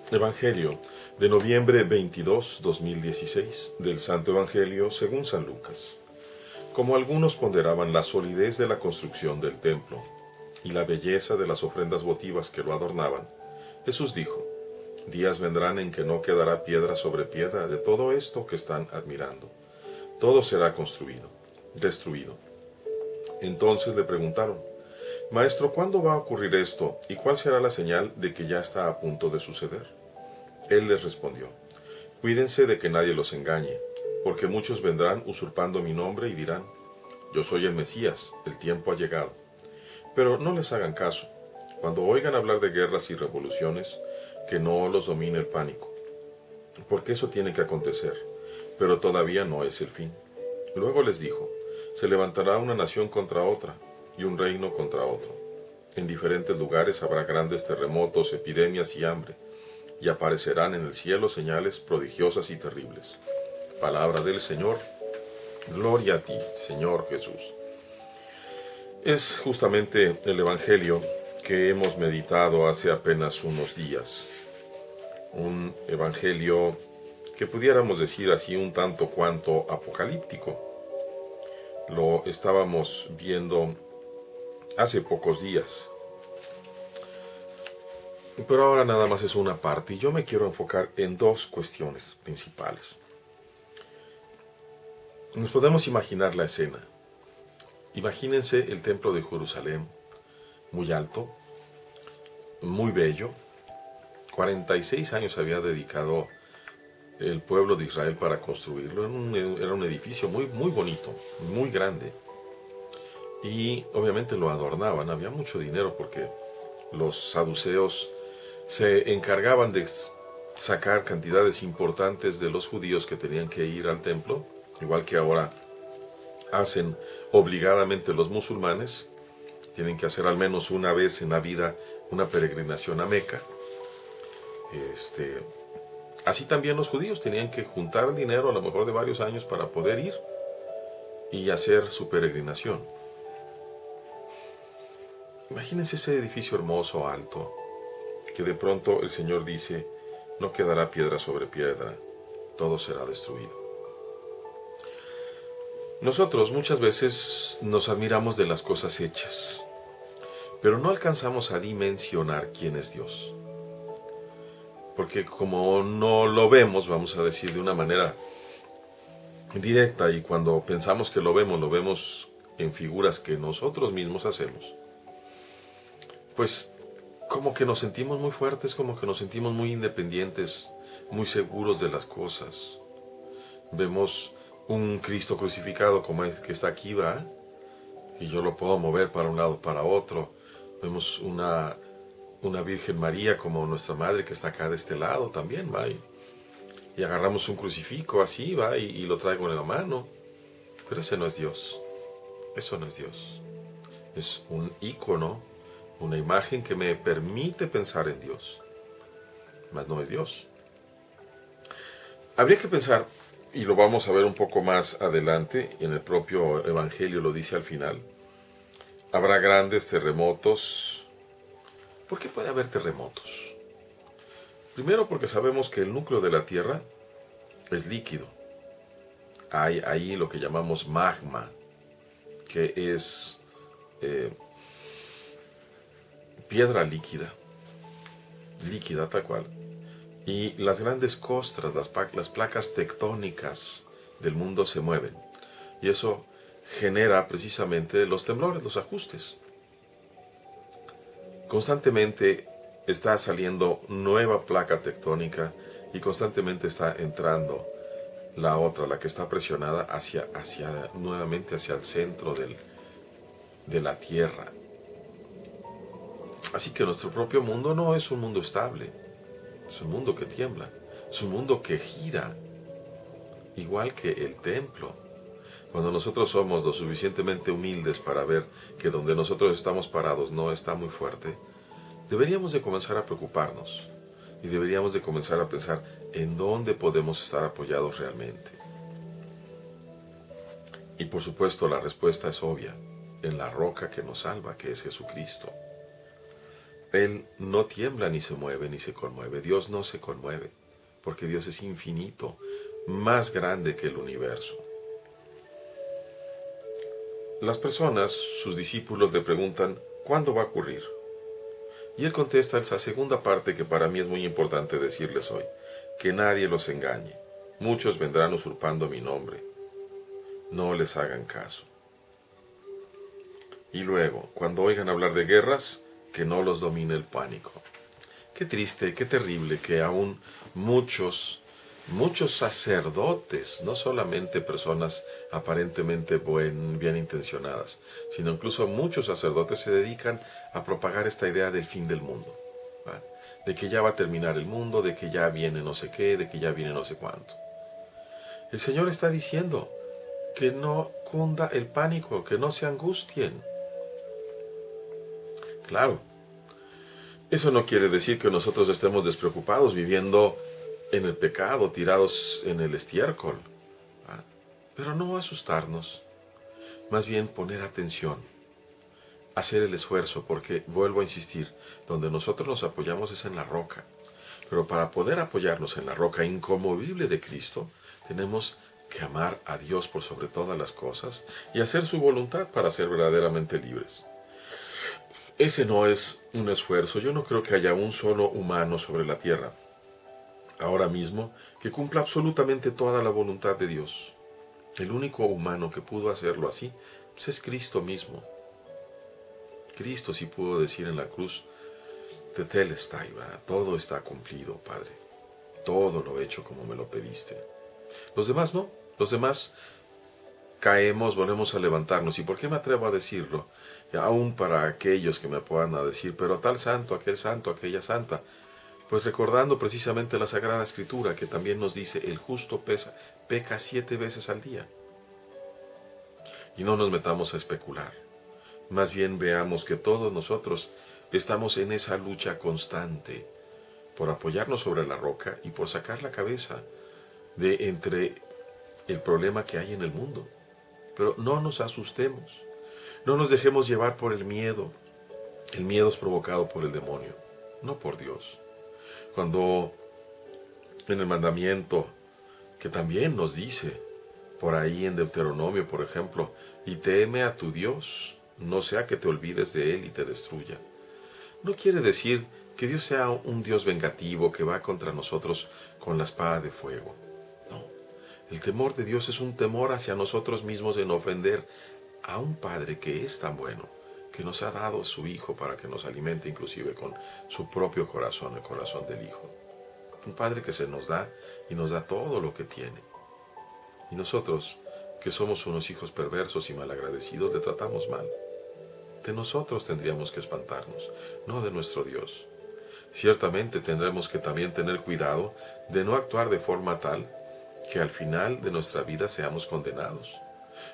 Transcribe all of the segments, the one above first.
Evangelio de noviembre 22, 2016, del Santo Evangelio según San Lucas. Como algunos ponderaban la solidez de la construcción del templo y la belleza de las ofrendas votivas que lo adornaban, Jesús dijo: días vendrán en que no quedará piedra sobre piedra de todo esto que están admirando. Todo será destruido. Entonces le preguntaron: Maestro, ¿cuándo va a ocurrir esto y cuál será la señal de que ya está a punto de suceder? Él les respondió: cuídense de que nadie los engañe, porque muchos vendrán usurpando mi nombre y dirán: yo soy el Mesías, el tiempo ha llegado. Pero no les hagan caso. Cuando oigan hablar de guerras y revoluciones, que no los domine el pánico, porque eso tiene que acontecer, pero todavía no es el fin. Luego les dijo: se levantará una nación contra otra, y un reino contra otro. En diferentes lugares habrá grandes terremotos, epidemias y hambre, y aparecerán en el cielo señales prodigiosas y terribles. Palabra del Señor. Gloria a ti, Señor Jesús. Es justamente el Evangelio que hemos meditado hace apenas unos días. Un Evangelio que pudiéramos decir así un tanto cuanto apocalíptico. Lo estábamos viendo hace pocos días. Pero ahora nada más es una parte y yo me quiero enfocar en dos cuestiones principales. Nos podemos imaginar la escena. Imagínense el templo de Jerusalén, muy alto, muy bello. 46 años había dedicado el pueblo de Israel para construirlo. Era un edificio muy, muy bonito, muy grande. Y obviamente lo adornaban, había mucho dinero porque los saduceos se encargaban de sacar cantidades importantes de los judíos que tenían que ir al templo, igual que ahora hacen obligadamente los musulmanes. Tienen que hacer al menos una vez en la vida una peregrinación a Meca. Así también los judíos tenían que juntar dinero a lo mejor de varios años para poder ir y hacer su peregrinación. Imagínense ese edificio hermoso, alto, que de pronto el Señor dice: no quedará piedra sobre piedra, todo será destruido. Nosotros muchas veces nos admiramos de las cosas hechas, pero no alcanzamos a dimensionar quién es Dios. Porque como no lo vemos, vamos a decir de una manera directa, y cuando pensamos que lo vemos en figuras que nosotros mismos hacemos, pues como que nos sentimos muy fuertes, como que nos sentimos muy independientes, muy seguros de las cosas. Vemos un Cristo crucificado como el que está aquí, ¿va? Y yo lo puedo mover para un lado, para otro. Vemos una Virgen María como nuestra Madre que está acá de este lado también, ¿va? Y agarramos un crucifijo así, ¿va? Y lo traigo en la mano. Pero ese no es Dios. Eso no es Dios. Es un ícono, una imagen que me permite pensar en Dios, mas no es Dios. Habría que pensar, y lo vamos a ver un poco más adelante, y en el propio Evangelio lo dice al final: habrá grandes terremotos. ¿Por qué puede haber terremotos? Primero, porque sabemos que el núcleo de la Tierra es líquido. Hay ahí lo que llamamos magma, que es piedra líquida tal cual. Y las grandes costras, las placas tectónicas del mundo se mueven. Y eso genera precisamente los temblores, los ajustes. Constantemente está saliendo nueva placa tectónica y constantemente está entrando la otra, la que está presionada nuevamente hacia el centro de la Tierra. Así que nuestro propio mundo no es un mundo estable, es un mundo que tiembla, es un mundo que gira, igual que el templo. Cuando nosotros somos lo suficientemente humildes para ver que donde nosotros estamos parados no está muy fuerte, deberíamos de comenzar a preocuparnos y deberíamos de comenzar a pensar en dónde podemos estar apoyados realmente. Y por supuesto la respuesta es obvia: en la roca que nos salva, que es Jesucristo. Él no tiembla ni se mueve ni se conmueve. Dios no se conmueve, porque Dios es infinito, más grande que el universo. Las personas, sus discípulos, le preguntan, ¿cuándo va a ocurrir? Y Él contesta esa segunda parte que para mí es muy importante decirles hoy, que nadie los engañe. Muchos vendrán usurpando mi nombre. No les hagan caso. Y luego, cuando oigan hablar de guerras, que no los domine el pánico. Qué triste, qué terrible que aún muchos sacerdotes, no solamente personas aparentemente bien intencionadas, sino incluso muchos sacerdotes se dedican a propagar esta idea del fin del mundo, ¿va? De que ya va a terminar el mundo, de que ya viene no sé qué, de que ya viene no sé cuánto. El Señor está diciendo que no cunda el pánico, que no se angustien. Claro, eso no quiere decir que nosotros estemos despreocupados viviendo en el pecado, tirados en el estiércol, ¿va? Pero no asustarnos, más bien poner atención, hacer el esfuerzo, porque vuelvo a insistir, donde nosotros nos apoyamos es en la roca, pero para poder apoyarnos en la roca inconmovible de Cristo, tenemos que amar a Dios por sobre todas las cosas y hacer su voluntad para ser verdaderamente libres. Ese no es un esfuerzo. Yo no creo que haya un solo humano sobre la tierra ahora mismo que cumpla absolutamente toda la voluntad de Dios. El único humano que pudo hacerlo así pues es Cristo mismo. Cristo sí pudo decir en la cruz, Tetelestai, todo está cumplido, Padre. Todo lo he hecho como me lo pediste. Los demás no. Los demás caemos, volvemos a levantarnos. ¿Y por qué me atrevo a decirlo? Aún para aquellos que me puedan decir, pero tal santo, aquella santa. Pues recordando precisamente la Sagrada Escritura, que también nos dice, el justo peca 7 veces al día. Y no nos metamos a especular. Más bien veamos que todos nosotros estamos en esa lucha constante por apoyarnos sobre la roca y por sacar la cabeza de entre el problema que hay en el mundo. Pero no nos asustemos, no nos dejemos llevar por el miedo. El miedo es provocado por el demonio, no por Dios. Cuando en el mandamiento, que también nos dice, por ahí en Deuteronomio, por ejemplo, y teme a tu Dios, no sea que te olvides de Él y te destruya. No quiere decir que Dios sea un Dios vengativo que va contra nosotros con la espada de fuego. No, el temor de Dios es un temor hacia nosotros mismos en ofender a un Padre que es tan bueno, que nos ha dado a su Hijo para que nos alimente inclusive con su propio corazón, el corazón del Hijo. Un Padre que se nos da y nos da todo lo que tiene. Y nosotros, que somos unos hijos perversos y malagradecidos, le tratamos mal. De nosotros tendríamos que espantarnos, no de nuestro Dios. Ciertamente tendremos que también tener cuidado de no actuar de forma tal que al final de nuestra vida seamos condenados.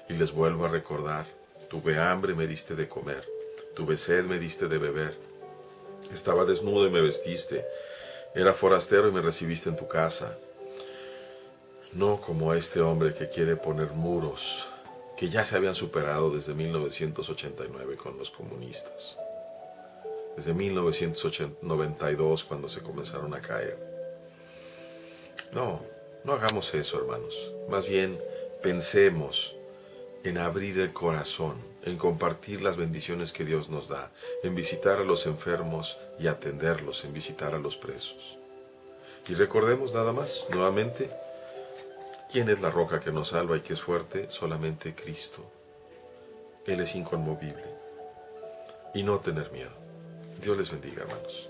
Y les vuelvo a recordar, tuve hambre, me diste de comer, tuve sed, me diste de beber, estaba desnudo y me vestiste, era forastero y me recibiste en tu casa. No como este hombre que quiere poner muros que ya se habían superado desde 1989 con los comunistas, desde 1992 cuando se comenzaron a caer. No hagamos eso, hermanos. Más bien pensemos en abrir el corazón, en compartir las bendiciones que Dios nos da, en visitar a los enfermos y atenderlos, en visitar a los presos. Y recordemos nada más, nuevamente, ¿quién es la roca que nos salva y que es fuerte? Solamente Cristo. Él es inconmovible. Y no tener miedo. Dios les bendiga, hermanos.